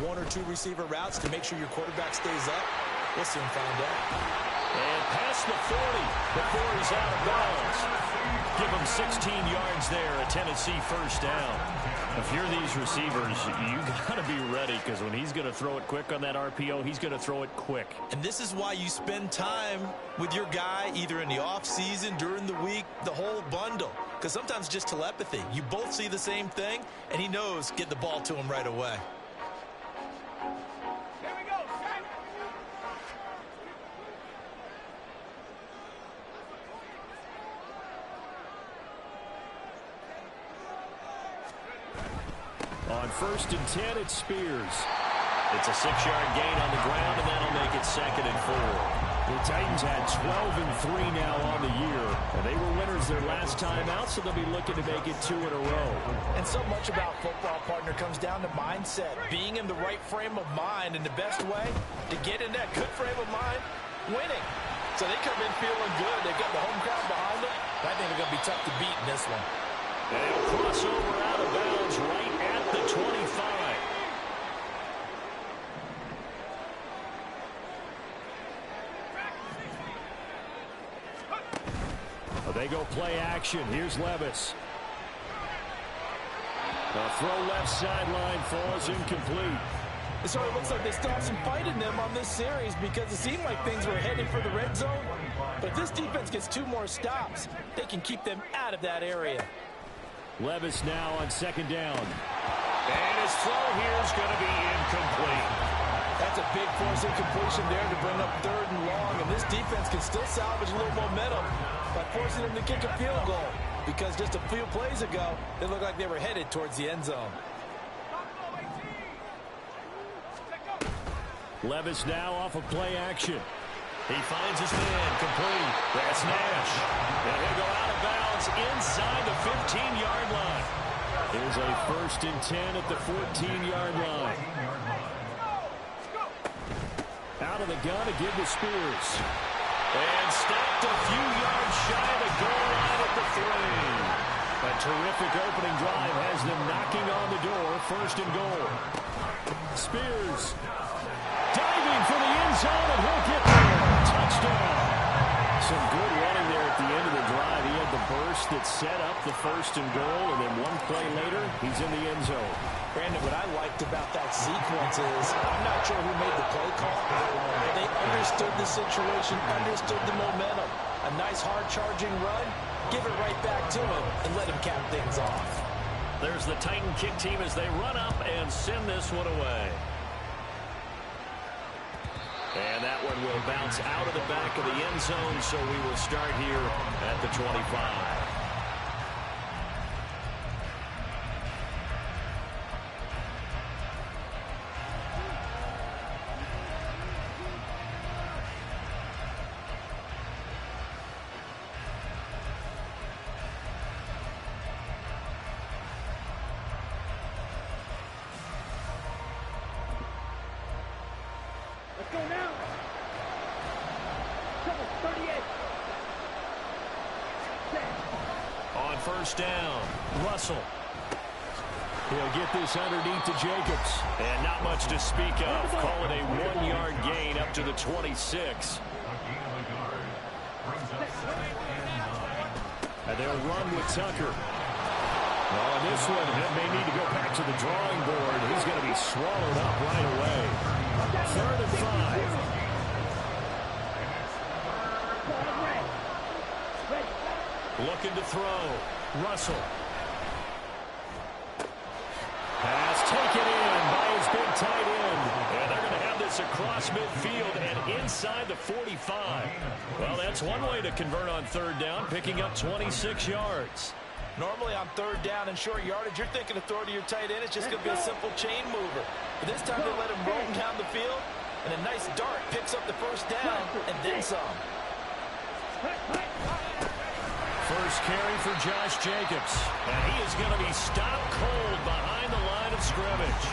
one or two receiver routes to make sure your quarterback stays up? We'll soon find out. And past the 40 before he's out of bounds. Give him 16 yards there, a Tennessee first down. If you're these receivers, you got to be ready, because when he's going to throw it quick on that RPO, he's going to throw it quick. And this is why you spend time with your guy either in the offseason, during the week, the whole bundle. Because sometimes just telepathy. You both see the same thing, and he knows get the ball to him right away. On 1st and 10, it's Spears. It's a 6-yard gain on the ground, and that'll make it 2nd and 4. The Titans had 12-3 now on the year. And they were winners their last time out, so they'll be looking to make it 2 in a row. And so much about football, partner, comes down to mindset. Being in the right frame of mind, and the best way to get in that good frame of mind, winning. So they come in feeling good. They've got the home crowd behind them. I think they're going to be tough to beat in this one. And he'll cross over out of bounds right at the 25. They go play action. Here's Levis. The throw left sideline falls incomplete. It sort of looks like they still have some fight in them on this series, because it seemed like things were headed for the red zone. But if this defense gets 2 more stops, they can keep them out of that area. Levis now on 2nd down. And his throw here is going to be incomplete. That's a big force incompletion there to bring up 3rd and long. And this defense can still salvage a little momentum by forcing them to kick a field goal. Because just a few plays ago, they looked like they were headed towards the end zone. Levis now off of play action. He finds his man, complete. That's Nash. And he'll go out of bounds inside the 15-yard line. Here's a 1st and 10 at the 14-yard line. Out of the gun to give to Spears. And stopped a few yards shy of the goal line at the 3. A terrific opening drive has them knocking on the door. 1st and goal. Spears diving for the end zone, and he'll get there. Touchdown. Some good running there at the end of the drive. He had the burst that set up the 1st and goal, and then one play later, he's in the end zone. Brandon, what I liked about that sequence is, I'm not sure who made the play call, but they understood the situation, understood the momentum. A nice hard-charging run, give it right back to him, and let him cap things off. There's the Titan kick team as they run up and send this one away. And that one will bounce out of the back of the end zone, so we will start here at the 25. On 1st down, Russell. He'll get this underneath to Jacobs. And not much to speak of. Call it a 1-yard gain up to the 26. And they'll run with Tucker. Well, on this one, he may need to go back to the drawing board. He's going to be swallowed up right away. 3rd and 5. Looking to throw. Russell. Pass taken in by his big tight end. And they're going to have this across midfield and inside the 45. Well, that's one way to convert on 3rd down, picking up 26 yards. Normally on 3rd down and short yardage, you're thinking of throw to your tight end. It's just going to be a simple chain mover. But this time they let him roam down the field, and a nice dart picks up the 1st down and then some. first carry for Josh Jacobs. And he is going to be stopped cold behind the line of scrimmage.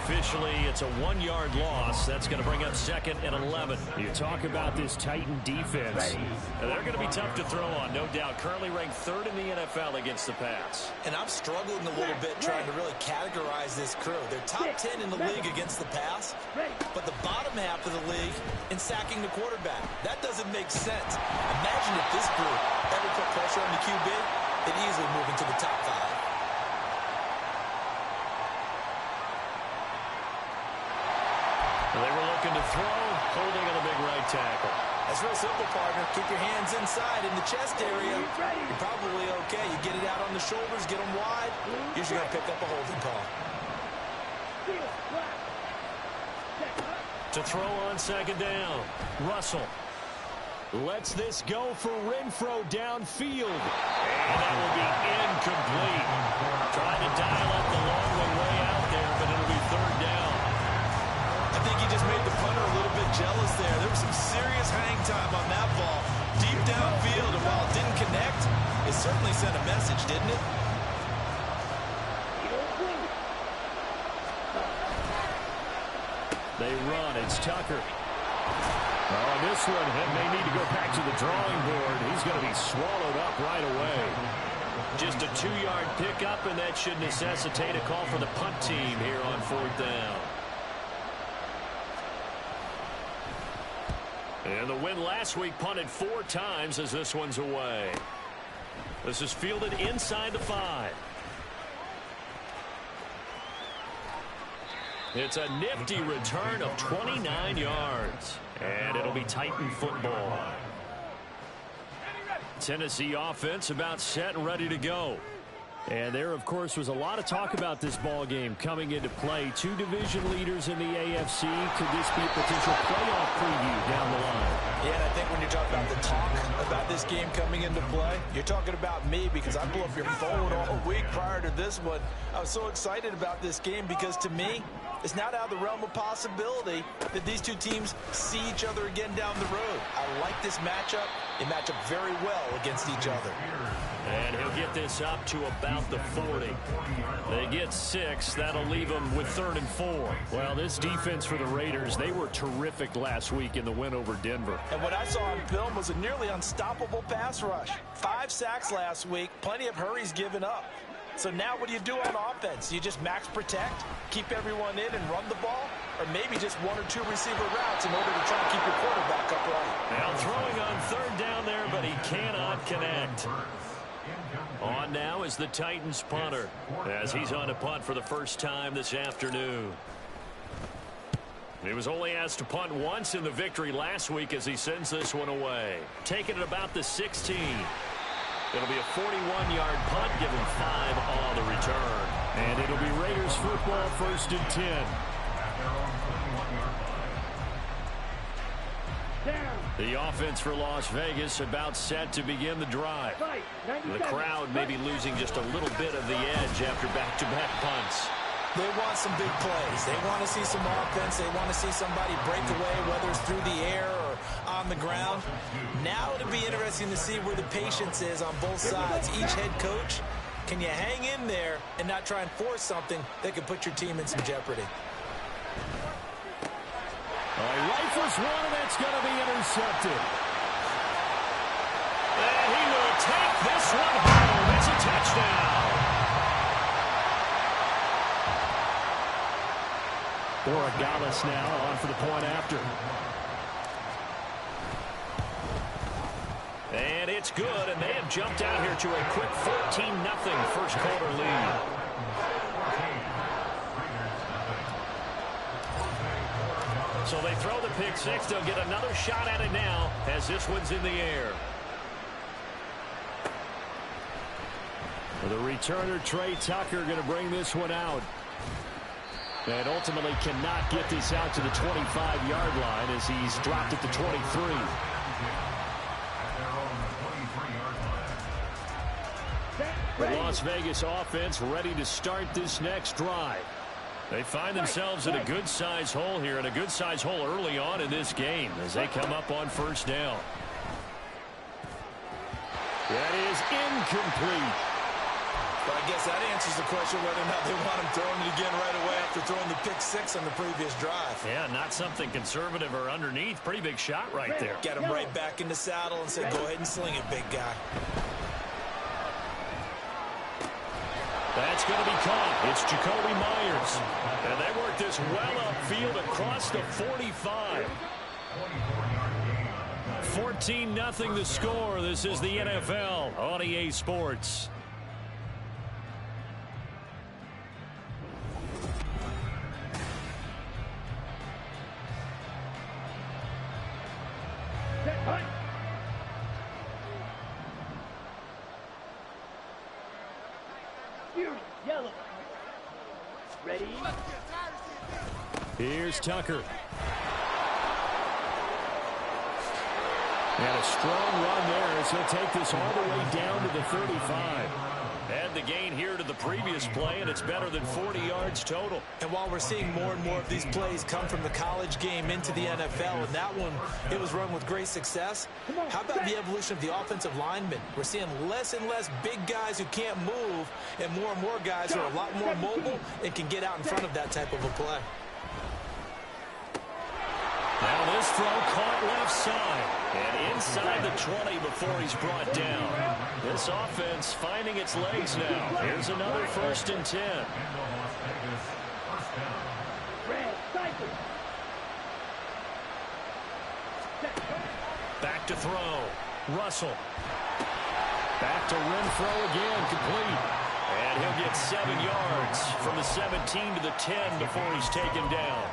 Officially, it's a 1-yard loss. That's going to bring up 2nd and 11. You talk about this Titan defense. And they're going to be tough to throw on, no doubt. Currently ranked 3rd in the NFL against the pass. And I'm struggling a little bit trying to really categorize this crew. They're top 10 in the league against the pass, but the bottom half of the league in sacking the quarterback. That doesn't make sense. Imagine if this group ever put pressure on the QB, they'd easily move into the top 5. They were looking to throw, holding on the big right tackle. That's real simple, partner. Keep your hands inside in the chest area. You're probably okay. You get it out on the shoulders, get them wide. Usually going to pick up a holding call. To throw on 2nd down. Russell lets this go for Renfrow downfield. And that will be incomplete. Trying to dial up the long way out there, but it'll be 3rd down. I think he just made the punter a little bit jealous there. There was some serious hang time on that ball. Deep downfield, and while it didn't connect, it certainly sent a message, didn't it? They run. It's Tucker. Oh, this one may need to go back to the drawing board. He's going to be swallowed up right away. Just a 2-yard pickup, and that should necessitate a call for the punt team here on 4th down. And the win last week punted 4 times as this one's away. This is fielded inside the 5. It's a nifty return of 29 yards. And it'll be Titan football. Tennessee offense about set and ready to go. And there, of course, was a lot of talk about this ball game coming into play. 2 division leaders in the AFC. Could this be a potential playoff preview down the line? Yeah, and I think when you're talking about the talk about this game coming into play, you're talking about me because I blew up your phone all week prior to this one. I was so excited about this game because, to me, it's not out of the realm of possibility that these 2 teams see each other again down the road. I like this matchup. They match up very well against each other. And he'll get this up to about the 40. They get 6. That'll leave them with 3rd and 4. Well, this defense for the Raiders, they were terrific last week in the win over Denver. And what I saw on film was a nearly unstoppable pass rush. 5 sacks last week, plenty of hurries given up. So now what do you do on offense? You just max protect, keep everyone in and run the ball? Or maybe just 1 or 2 receiver routes in order to try to keep your quarterback upright? Now throwing on 3rd down there, but he cannot connect. On now is the Titans punter as he's on a punt for the first time this afternoon. He was only asked to punt once in the victory last week as he sends this one away. Taking it about the 16. It'll be a 41-yard punt, give him 5 on the return. And it'll be Raiders football, 1st and 10. The offense for Las Vegas about set to begin the drive. The crowd may be losing just a little bit of the edge after back-to-back punts. They want some big plays. They want to see some offense. They want to see somebody break away, whether it's through the air or on the ground. Now it'll be interesting to see where the patience is on both sides. Each head coach, can you hang in there and not try and force something that could put your team in some jeopardy? Rifles one, and that's going to be intercepted. And he will take this one home. It's a touchdown. Borregales now on for the point after. And it's good, and they have jumped out here to a quick 14-0 first quarter lead. So they throw the pick 6. They'll get another shot at it now as this one's in the air. The returner, Trey Tucker, going to bring this one out. And ultimately cannot get this out to the 25-yard line as he's dropped at the 23. The Las Vegas offense ready to start this next drive. They find themselves in a good-sized hole here, and a good-sized hole early on in this game as they come up on 1st down. That is incomplete. But I guess that answers the question whether or not they want him throwing it again right away after throwing the pick six on the previous drive. Yeah, not something conservative or underneath. Pretty big shot right there. Get him right back in the saddle and say, go ahead and sling it, big guy. That's going to be caught. It's Jakobi Meyers. And they work this well upfield across the 45. 14-0 the score. This is the NFL on EA Sports. Yellow. Ready? Here's Tucker. And a strong run there as he'll take this all the way down to the 35. Add the gain here to the previous play, and it's better than 40 yards total. And while we're seeing more and more of these plays come from the college game into the NFL, and that one, it was run with great success, how about the evolution of the offensive linemen? We're seeing less and less big guys who can't move, and more guys who are a lot more mobile and can get out in front of that type of a play. Now this throw caught left side and inside the 20 before he's brought down. This offense finding its legs now. Here's another 1st and 10. Back to throw. Russell. Back to Renfro again, complete. And he'll get 7 yards from the 17 to the 10 before he's taken down.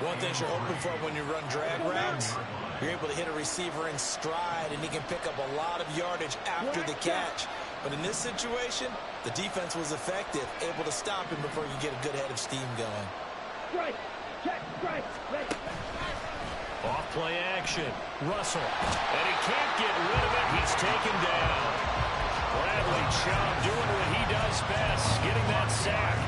One thing you're hoping for when you run drag routes, you're able to hit a receiver in stride, and he can pick up a lot of yardage after the catch. But in this situation, the defense was effective, able to stop him before you get a good head of steam going. Right. Check. Right. Ready. Off play action. Russell. And he can't get rid of it. He's taken down. Bradley Chubb doing what he does best, getting that sack.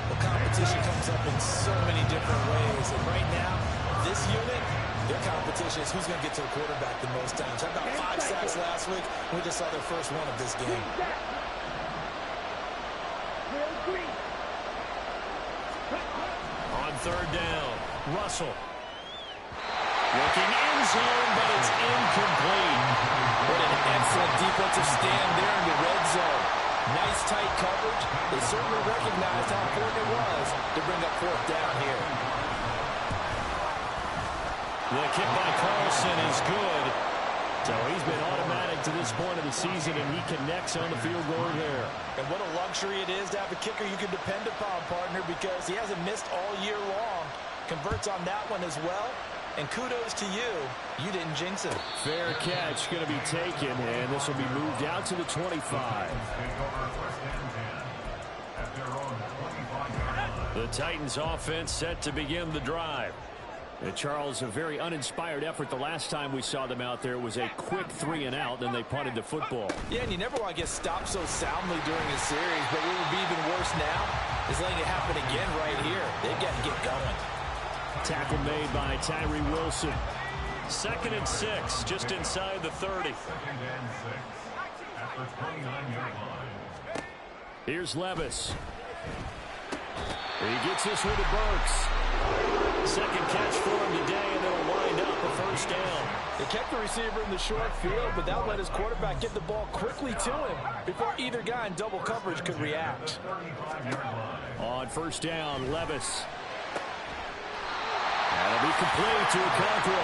The competition comes up in so many different ways. And right now, this unit, their competition is who's going to get to the quarterback the most times. How about 5 sacks last week? We just saw their first one of this game. On 3rd down, Russell. Looking in zone, but it's incomplete. What an excellent defensive stand there in the red zone. Nice tight coverage. They certainly recognized how important it was to bring up 4th down here. The kick by Carlson is good. So he's been automatic to this point of the season, and he connects on the field goal there. And what a luxury it is to have a kicker you can depend upon, partner, because he hasn't missed all year long. Converts on that one as well. And kudos to you. You didn't jinx it. Fair catch going to be taken, and this will be moved out to the 25. The Titans offense set to begin the drive. And Charles, a very uninspired effort the last time we saw them out there. It was a quick 3 and out, then they punted the football. Yeah, and you never want to get stopped so soundly during a series, but what would be even worse now is letting it happen again right here. They've got to get going. Tackle made by Tyree Wilson. 2nd and 6, just inside the 30. Here's Levis. He gets this one to Burks. 2nd catch for him today, and it'll wind up a 1st down. They kept the receiver in the short field, but that let his quarterback get the ball quickly to him before either guy in double coverage could react. On 1st down, Levis. That'll be complete to Okonkwo.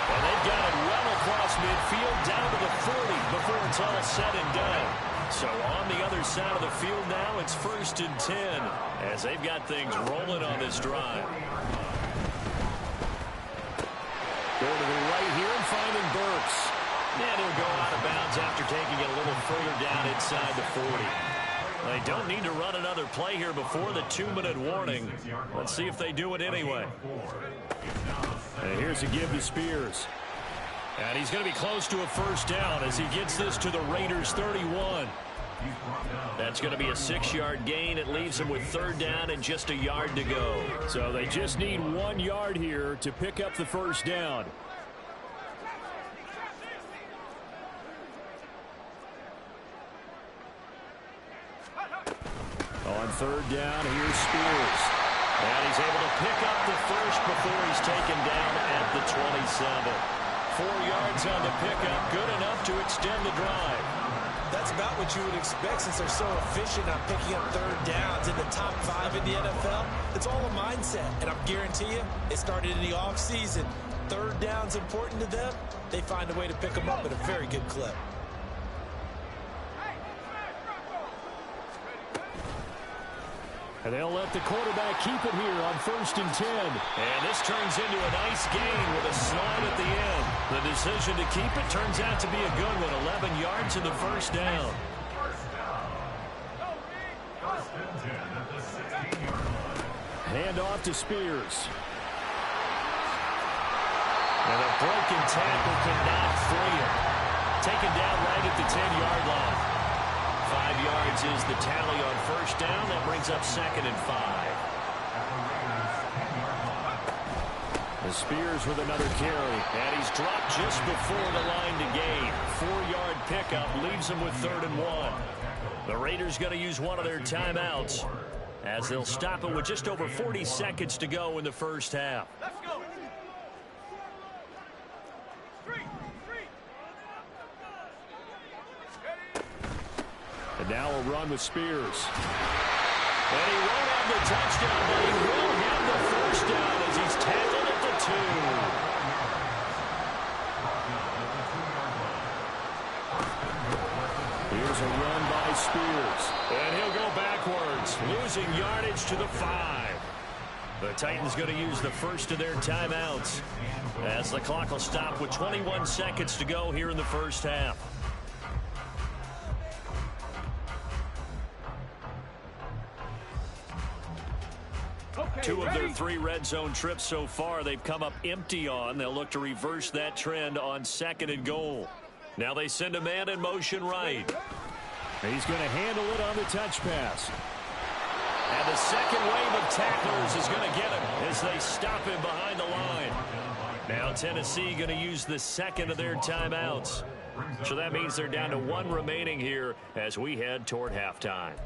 And they've got it well across midfield down to the 40 before it's all said and done. So on the other side of the field now, it's 1st and 10 as they've got things rolling on this drive. Going to the right here and finding Burks. And he'll go out of bounds after taking it a little further down inside the 40. They don't need to run another play here before the 2-minute warning. Let's see if they do it anyway. And here's a give to Spears. And he's going to be close to a 1st down as he gets this to the Raiders 31. That's going to be a 6-yard gain. It leaves him with 3rd down and just a yard to go. So they just need 1 yard here to pick up the 1st down. third down, here's Spears. And he's able to pick up the first before he's taken down at the 27. 4 yards on the pickup, good enough to extend the drive. That's about what you would expect since they're so efficient on picking up third downs in the top 5 in the NFL. It's all a mindset, and I guarantee you, it started in the offseason. Third down's important to them. They find a way to pick them up at a very good clip. And they'll let the quarterback keep it here on 1st and 10. And this turns into a nice gain with a slide at the end. The decision to keep it turns out to be a good one. 11 yards in the first down. Hand off to Spears. And a broken tackle cannot free him. Taken down right at the 10-yard line. 5 yards is the tally on first down. That brings up 2nd and 5. The Spears with another carry. And he's dropped just before the line to gain. 4-yard pickup leaves him with 3rd and 1. The Raiders going to use one of their timeouts as they'll stop it with just over 40 seconds to go in the first half. Let's go. And now a run with Spears. And he won't have the touchdown, but he will have the first down as he's tackled at the 2. Here's a run by Spears. And he'll go backwards, losing yardage to the 5. The Titans going to use the first of their timeouts as the clock will stop with 21 seconds to go here in the first half. Two of their 3 red zone trips so far they've come up empty on. They'll look to reverse that trend on 2nd and goal. Now they send a man in motion right. He's going to handle it on the touch pass. And the second wave of tacklers is going to get him as they stop him behind the line. Now Tennessee going to use the 2nd of their timeouts. So that means they're down to 1 remaining here as we head toward halftime.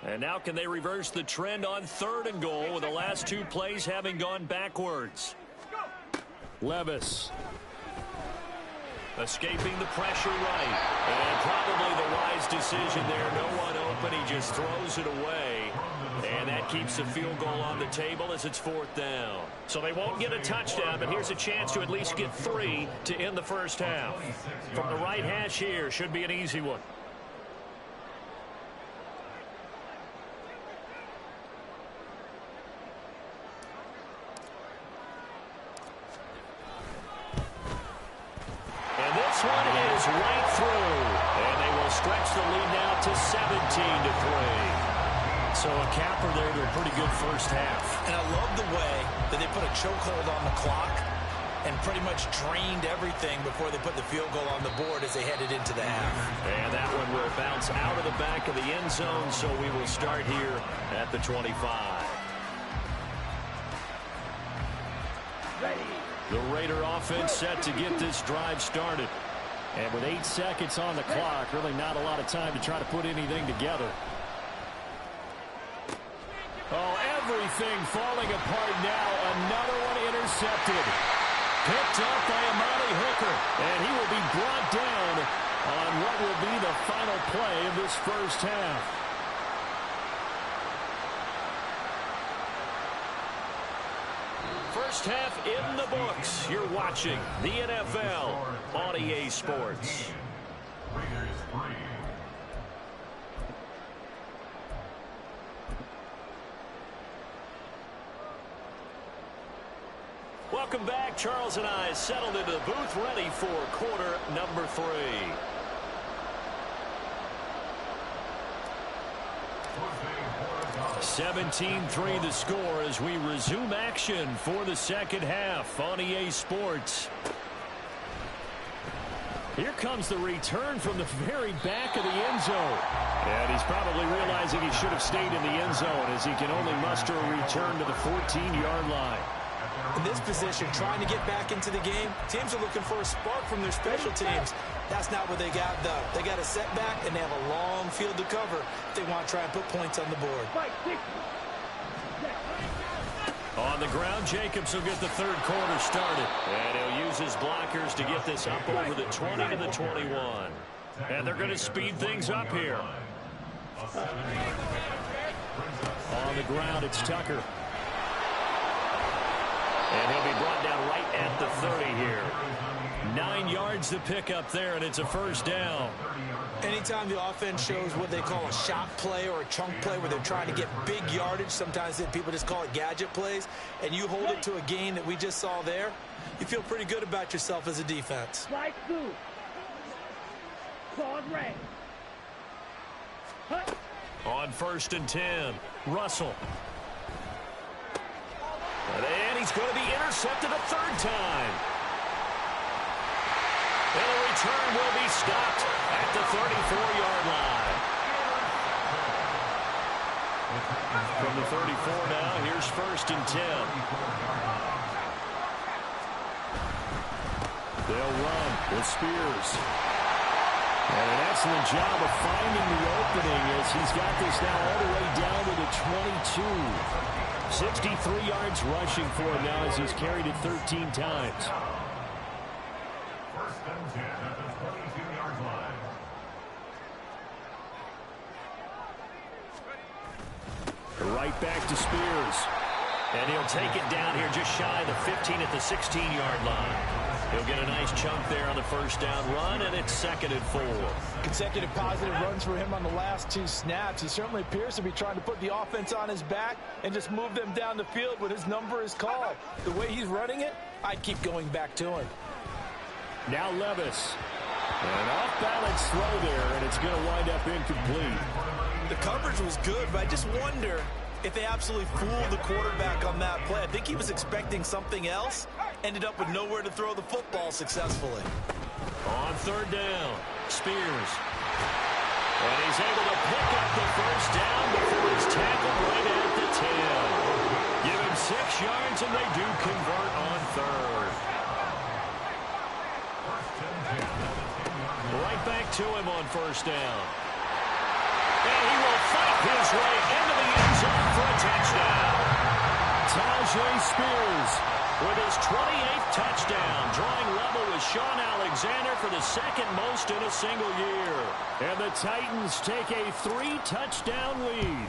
And now can they reverse the trend on 3rd and goal with the last 2 plays having gone backwards? Levis. Escaping the pressure right. And probably the wise decision there. No one open. He just throws it away. And that keeps the field goal on the table as it's 4th down. So they won't get a touchdown, but here's a chance to at least get 3 to end the first half. From the right hash here, should be an easy one. This one is right through, and they will stretch the lead now to 17-3. So a capper there to a pretty good first half. And I love the way that they put a chokehold on the clock and pretty much drained everything before they put the field goal on the board as they headed into the half. And that one will bounce out of the back of the end zone, so we will start here at the 25. Ready. The Raider offense set to get this drive started. And with 8 seconds on the clock, really not a lot of time to try to put anything together. Oh, everything falling apart now. Another one intercepted. Picked up by Amani Hooker. And he will be brought down on what will be the final play of this first half. First half in the books. You're watching the NFL on EA Sports. Welcome back. Charles and I settled into the booth, ready for quarter number 3. (17-3) the score as we resume action for the second half on EA Sports. Here comes the return from the very back of the end zone. And he's probably realizing he should have stayed in the end zone as he can only muster a return to the 14-yard line. In this position, trying to get back into the game, teams are looking for a spark from their special teams. That's not what they got, though. They got a setback, and they have a long field to cover if they want to try and put points on the board. On the ground, Jacobs will get the third quarter started. And he'll use his blockers to get this up over the 20 to the 21. And they're going to speed things up here. On the ground, it's Tucker. And he'll be brought down right at the 30 here. 9 yards to pick up there, and it's a first down. Anytime the offense shows what they call a shot play or a chunk play where they're trying to get big yardage, sometimes people just call it gadget plays, and you hold it to a gain that we just saw there, you feel pretty good about yourself as a defense. Slide through. Claws red. On 1st and 10, Russell. And he's going to be intercepted a third time. And the return will be stopped at the 34-yard line. From the 34 now, here's 1st and 10. They'll run with Spears. And an excellent job of finding the opening as he's got this now all the way down to the 22. 63 yards rushing for him now as he's carried it 13 times. Right back to Spears. And he'll take it down here just shy of the 15 at the 16-yard line. He'll get a nice chunk there on the first down run, and it's 2nd and 4. Consecutive positive runs for him on the last 2 snaps. He certainly appears to be trying to put the offense on his back and just move them down the field when his number is called. The way he's running it, I'd keep going back to him. Now Levis. An off-balance throw there, and it's going to wind up incomplete. The coverage was good, but I just wonder if they absolutely fooled the quarterback on that play. I think he was expecting something else, ended up with nowhere to throw the football successfully. On 3rd down, Spears. And he's able to pick up the first down before he's tackled right at the 10. Give him 6 yards, and they do convert on 3rd. Right back to him on 1st down. And he will fight his way into the end zone for a touchdown. Tyjae Spears with his 28th touchdown, drawing level with Shaun Alexander for the 2nd most in a single year. And the Titans take a 3-touchdown lead.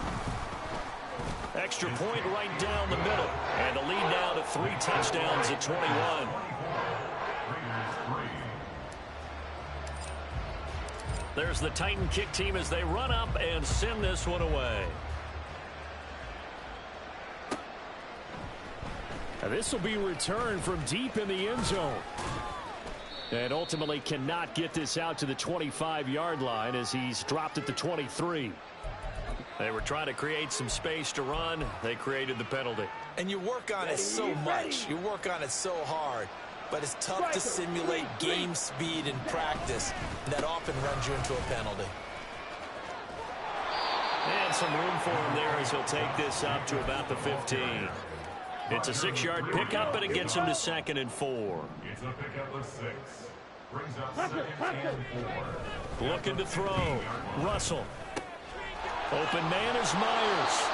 Extra point right down the middle. And the lead now to 3 touchdowns at 21. There's the Titan kick team as they run up and send this one away. Now this will be returned from deep in the end zone. And ultimately cannot get this out to the 25-yard line as he's dropped at the 23. They were trying to create some space to run. They created the penalty. And you work on it so much. You work on it so hard. But it's tough to simulate game speed in practice. And that often runs you into a penalty. And some room for him there as he'll take this up to about the 15. It's a 6-yard pickup, and it gets him to 2nd and 4. It's a pickup of 6. Brings up 2nd and 4. Looking to throw. Russell. Open man is Myers.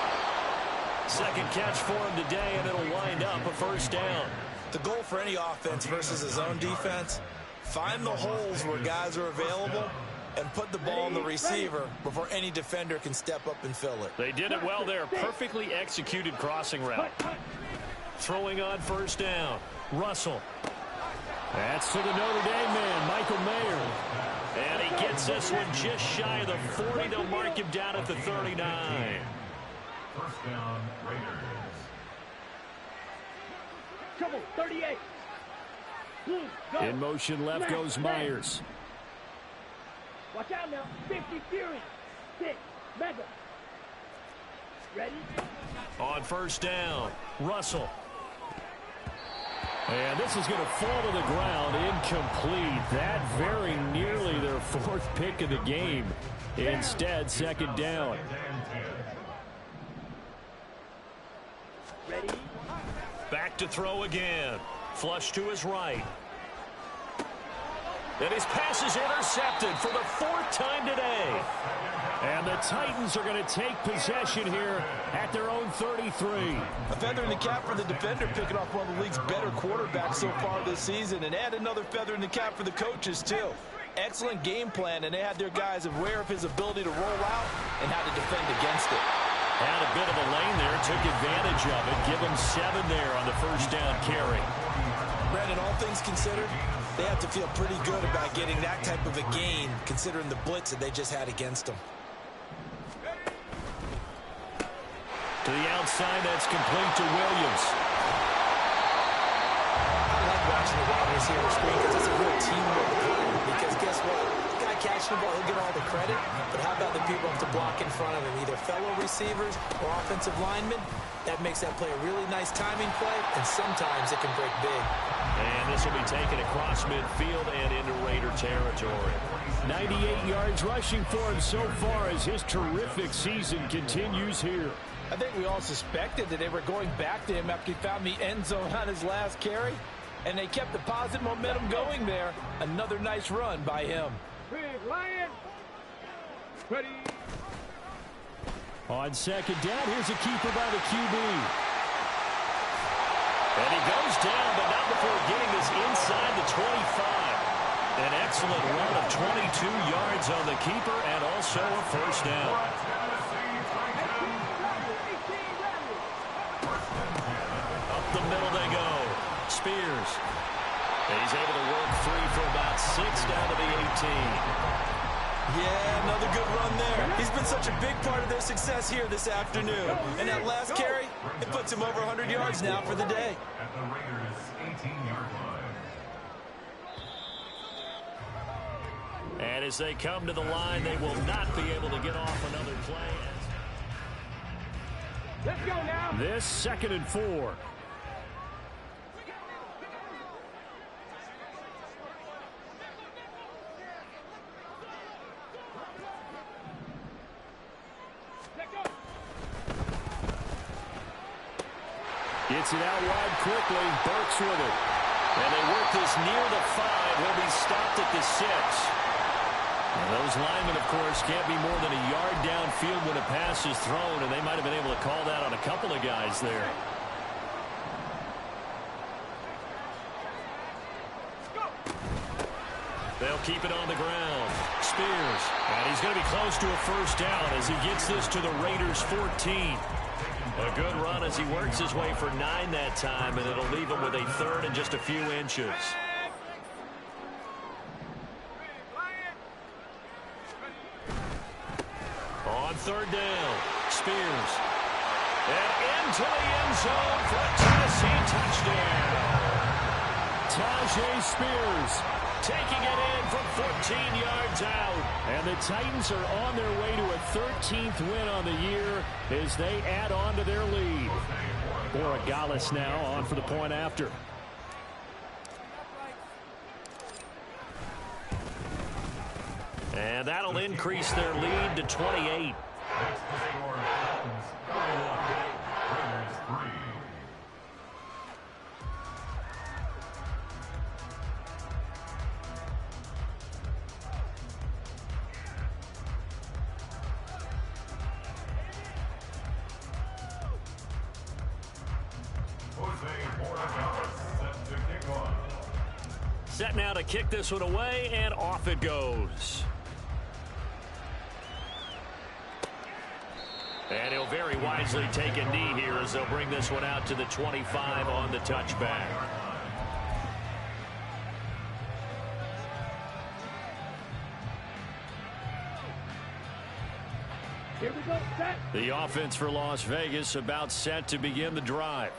2nd catch for him today, and it'll wind up a first down. The goal for any offense versus his own defense, find the holes where guys are available and put the ball in the receiver before any defender can step up and fill it. They did it well there. Perfectly executed crossing route. Throwing on first down. Russell. That's to the Notre Dame man, Michael Mayer. And he gets this one just shy of the 40. They'll mark him down at the 39. First down, Raiders. Trouble, 38. Blue, go. In motion left goes Myers. Watch out now. 50 Fury. 6. Mega. Ready? On first down, Russell. And this is going to fall to the ground, incomplete. That very nearly their 4th pick of the game. Instead, 2nd down. Ready? Back to throw again. Flush to his right. And his pass is intercepted for the 4th time today. And the Titans are going to take possession here at their own 33. A feather in the cap for the defender, picking off one of the league's better quarterbacks so far this season. And add another feather in the cap for the coaches, too. Excellent game plan, and they had their guys aware of his ability to roll out and how to defend against it. Had a bit of a lane there, took advantage of it. Give him 7 there on the first down carry. Brandon, all things considered, they have to feel pretty good about getting that type of a gain, considering the blitz that they just had against them. To the outside, that's complete to Williams. I like watching the wide receiver screen because it's a real teamwork play. Because guess what? The guy catching the ball, he'll get all the credit. But how about the people who have to block in front of him, either fellow receivers or offensive linemen? That makes that play a really nice timing play, and sometimes it can break big. And this will be taken across midfield and into Raider territory. 98 yards rushing for him so far as his terrific season continues here. I think we all suspected that they were going back to him after he found the end zone on his last carry. And they kept the positive momentum going there. Another nice run by him. Big Lion. Ready. On second down, here's a keeper by the QB. And he goes down, but not before getting this inside the 25. An excellent run of 22 yards on the keeper and also a first down. Up the middle they go. Spears. And he's able to work free for about 6 down to the 18. Yeah, another good run there. He's been such a big part of their success here this afternoon. And that last carry, it puts him over 100 yards now for the day. At the Raiders' 18-yard line. And as they come to the line, they will not be able to get off another play. Let's go now. This 2nd and 4. Gets it out wide quickly. Burks with it. And they work this near the 5. He'll be stopped at the 6. And those linemen, of course, can't be more than a yard downfield when a pass is thrown, and they might have been able to call that on a couple of guys there. They'll keep it on the ground. Spears. And he's going to be close to a first down as he gets this to the Raiders' 14. A good run as he works his way for 9 that time, and it'll leave him with a 3rd and just a few inches. On 3rd down, Spears. And into the end zone for a Tennessee touchdown. Tyjae Spears taking it in from 14 yards out. And the Titans are on their way to a 13th win on the year as they add on to their lead. Borregales now on for the point after. And that'll increase their lead to 28. Set now to kick this one away, and off it goes. And he'll very wisely take a knee here as they'll bring this one out to the 25 on the touchback. Here we go, set. The offense for Las Vegas about set to begin the drive.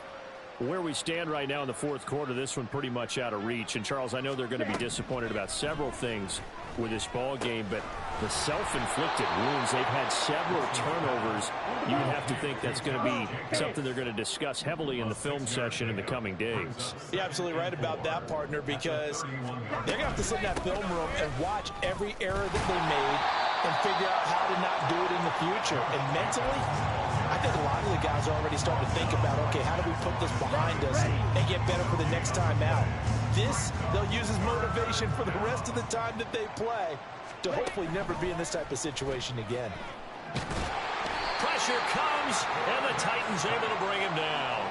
Where we stand right now in the 4th quarter, this one pretty much out of reach. And, Charles, I know they're going to be disappointed about several things with this ball game, but the self-inflicted wounds, they've had several turnovers. You would have to think that's going to be something they're going to discuss heavily in the film session in the coming days. You're absolutely right about that, partner, because they're going to have to sit in that film room and watch every error that they made and figure out how to not do it in the future. And mentally, I that a lot of the guys are already starting to think about, okay, how do we put this behind us and get better for the next time out? This, they'll use as motivation for the rest of the time that they play to hopefully never be in this type of situation again. Pressure comes, and the Titans able to bring him down.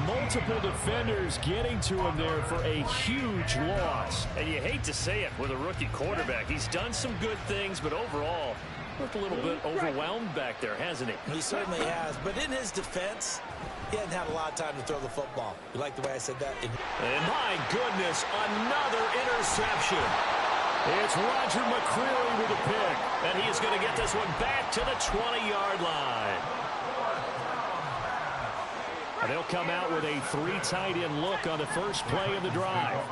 Multiple defenders getting to him there for a huge loss. And you hate to say it with a rookie quarterback. He's done some good things, but overall, looked a little bit overwhelmed back there, hasn't he? He certainly has, but in his defense, he hasn't had a lot of time to throw the football. You like the way I said that? And my goodness, another interception. It's Roger McCreary with a pick, and he is going to get this one back to the 20-yard line. And they'll come out with a 3 tight end look on the first play of the drive.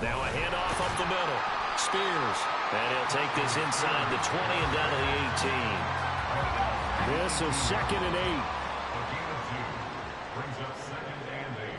Now a handoff up the middle. Spears. And he'll take this inside the 20 and down to the 18. This is 2nd and 8. A gain of 2 brings up 2nd and 8.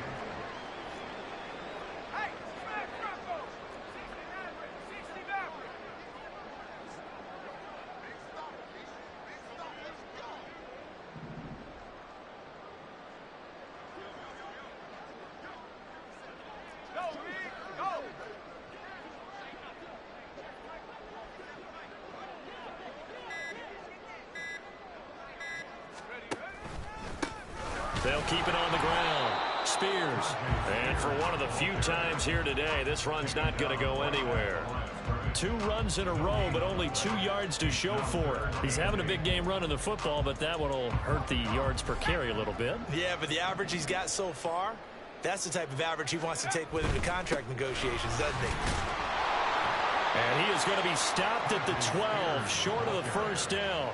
They'll keep it on the ground. Spears. And for one of the few times here today, this run's not going to go anywhere. 2 runs in a row, but only 2 yards to show for it. He's having a big game running the football, but that one will hurt the yards per carry a little bit. Yeah, but the average he's got so far, that's the type of average he wants to take with him to contract negotiations, doesn't he? And he is going to be stopped at the 12, short of the first down.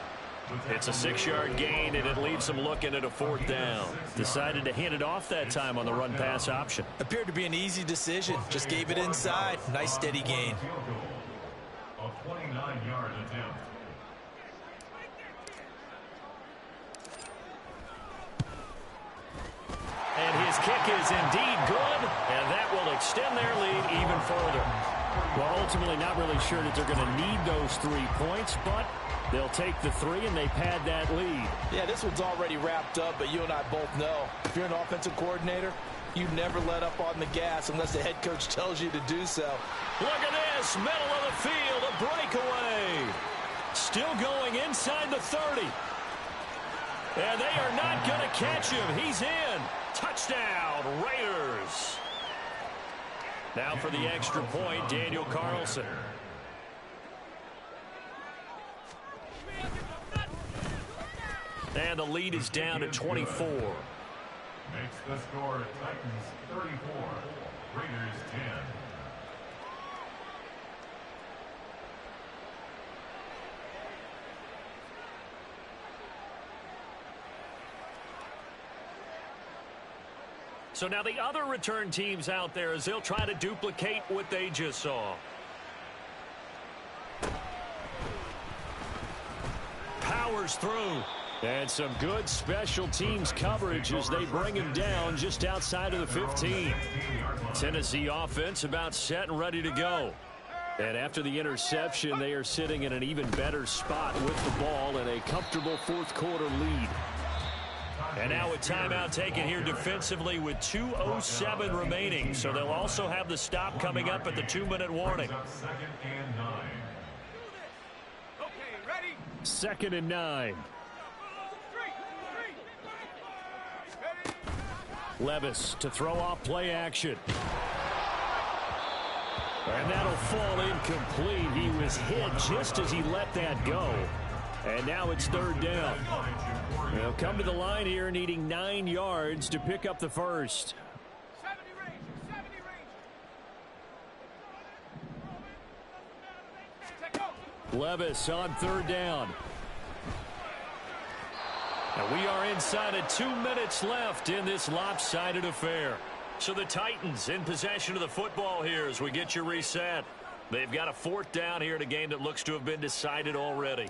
It's a 6-yard gain, and it leaves him looking at a 4th down. Decided to hand it off that time on the run-pass option. Appeared to be an easy decision. Just gave it inside. Nice, steady gain. A 29-yard attempt. And his kick is indeed good, and that will extend their lead even further. Well, ultimately not really sure that they're going to need those 3 points, but they'll take the 3 and they pad that lead. Yeah, this one's already wrapped up, but you and I both know if you're an offensive coordinator, you never let up on the gas unless the head coach tells you to do so. Look at this, middle of the field, a breakaway. Still going inside the 30. And they are not going to catch him. He's in. Touchdown, Raiders. Now for the extra point, Daniel Carlson. And the lead is down to 24. Makes the score Titans 34, Raiders 10. So now the other return teams out there as they'll try to duplicate what they just saw. Powers through. And some good special teams coverage as they bring him down just outside of the 15. Tennessee offense about set and ready to go. And after the interception, they are sitting in an even better spot with the ball and a comfortable 4th quarter lead. And now a timeout taken here defensively with 2:07 remaining. So they'll also have the stop coming up at the 2-minute warning. 2nd and 9. Levis to throw off play action. And that'll fall incomplete. He was hit just as he let that go. And now it's 3rd down. They'll come to the line here needing 9 yards to pick up the first. 70 range, 70 range. Levis on 3rd down. And we are inside of 2 minutes left in this lopsided affair. So the Titans in possession of the football here as we get you reset. They've got a 4th down here in a game that looks to have been decided already.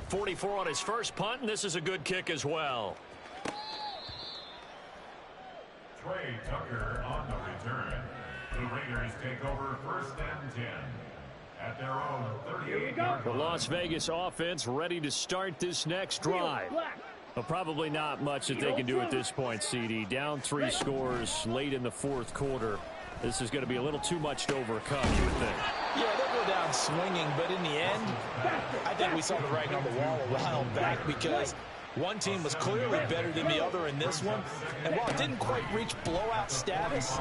44 on his first punt, and this is a good kick as well. Trey Tucker on the return. The Raiders take over 1st and 10. at their own 38-yard The line. Las Vegas offense ready to start this next drive. Well, probably not much that they can do at this point, CD. Down 3 scores late in the fourth quarter. This is going to be a little too much to overcome, you would think. Yeah, they'll go down swinging, but in the end, I think we saw the writing on the wall a while back because one team was clearly better than the other in this one. And while it didn't quite reach blowout status,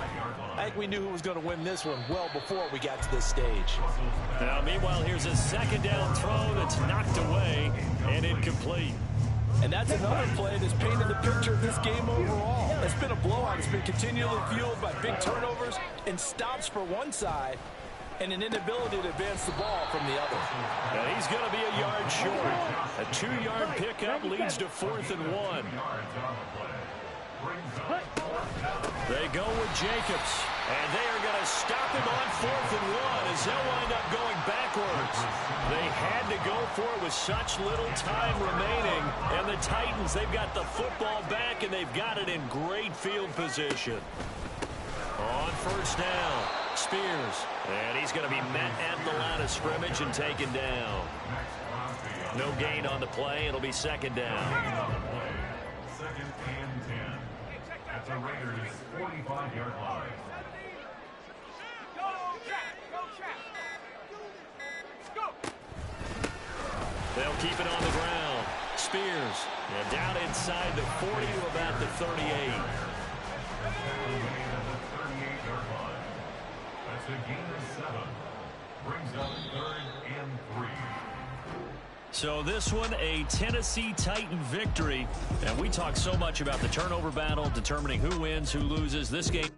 I think we knew who was going to win this one well before we got to this stage. Now, meanwhile, here's a second down throw that's knocked away and incomplete. And that's another play that's painted the picture of this game overall. It's been a blowout. It's been continually fueled by big turnovers and stops for one side and an inability to advance the ball from the other. And he's going to be a yard short. A 2-yard pickup leads to 4th and 1. They go with Jacobs, and they are going to stop him on 4th and 1 as they'll wind up going backwards. They had to go for it with such little time remaining, and the Titans, they've got the football back, and they've got it in great field position. On first down, Spears, and he's going to be met at the line of scrimmage and taken down. No gain on the play. It'll be second down. Second and 10 at the Raiders' 45-yard line. Go, Jack! Go, Jack! Go! They'll keep it on the ground. Spears, and down inside the 40 to about the 38. That's a gain of 7. Brings up 3rd and 3. So this one, a Tennessee Titan victory. And we talk so much about the turnover battle, determining who wins, who loses. This game